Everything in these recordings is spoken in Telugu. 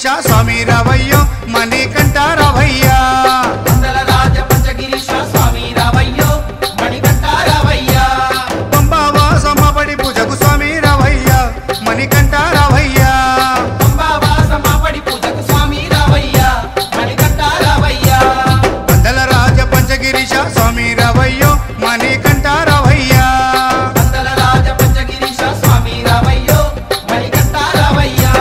పంచగిరీశ స్వామి రావయ్యో మణికంఠ రావయ్యా మండల రాజ పంచగిరీశ స్వామి రావయ్యో మణికంఠ రావయ్యా పంబావాసమ్మ పడి పూజకు స్వామి రావయ్యా మణికంఠ రావయ్యా పంబావాసమ్మ పడి పూజకు స్వామి రావయ్యా మణికంఠ రావయ్యా మండల రాజ పంచగిరీశ స్వామి రావయ్యో మణికంఠ రావయ్యా మండల రాజ పంచగిరీశ స్వామి రావయ్యో మణికంఠ రావయ్యా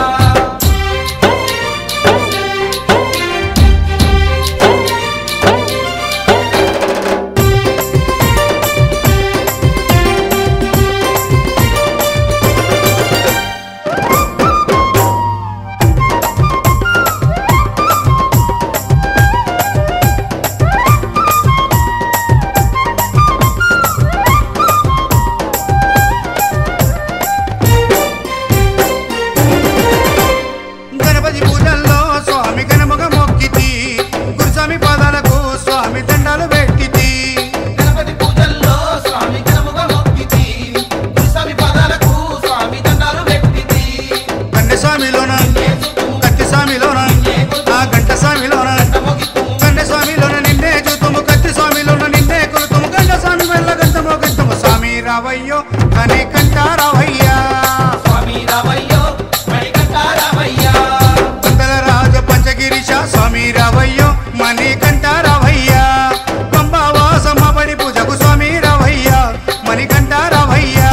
గణపతి పూజల్లో స్వామి గణముగ మొక్కితి గురుస్వామి పాదాలకు స్వామి దండాలు పెట్టితి గణపతి పూజల్లో స్వామి గణముగా మొక్కితి గురుస్వామి పాదాలకు స్వామి దండాలు పెట్టితి కన్నె స్వామిలోన కత్తి స్వామిలోన ఆ గంట స్వామిలోన కన్నె స్వామిలోన నిన్నే చూతుము కత్తి స్వామిలోన నిన్నే కొలుతుము గంట స్వామి వెళ్ళ గంటమో గంటము స్వామి రావయ్యో మణికంఠ రావయ్యా స్వామి రావయ్యో మణికంఠ రావయ్యా మండల రాజ పంచగిరీశ స్వామి రావయ్యో మణికంఠ రావయ్యా పంబావాసమ్మ పడి పూజకు స్వామి రావయ్యా మణికంఠ రావయ్యా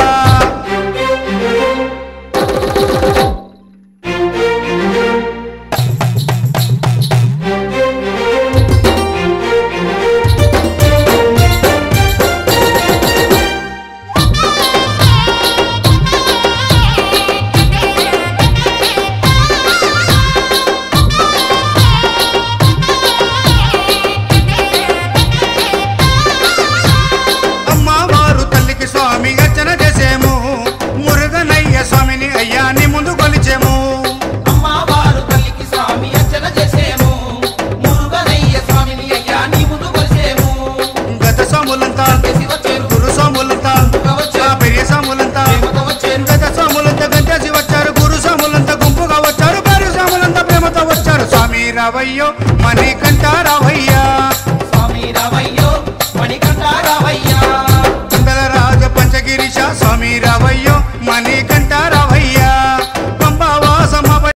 అమ్మవారు తల్లికి స్వామి అర్చన చేసేము మురుగనయ్య స్వామిని అయ్యాని ముందు కొలిచేము అమ్మవారు తల్లికి స్వామి అర్చన చేసేము మురుగనయ్య స్వామిని అయ్యా నీ ముందు కొలిసేము గత స్వాములంతా చేసి వచ్చేరు గురు స్వాములంతా ఆ పెరియ స్వాములంతా ప్రేమతో వచ్చేరు గత స్వాములంతా గంటేసి వచ్చారు గురు స్వాములంతా గుంపుగా వచ్చారు పెరియ స్వాములంతా ప్రేమతో వచ్చారు స్వామి రావయ్యో మణికంఠ రావయ్యా స్వామి రావయ్యో మణికంఠ రావయ్యా మండల రాజ పంచగిరీశ స్వామి రావయ్యో మణికంఠ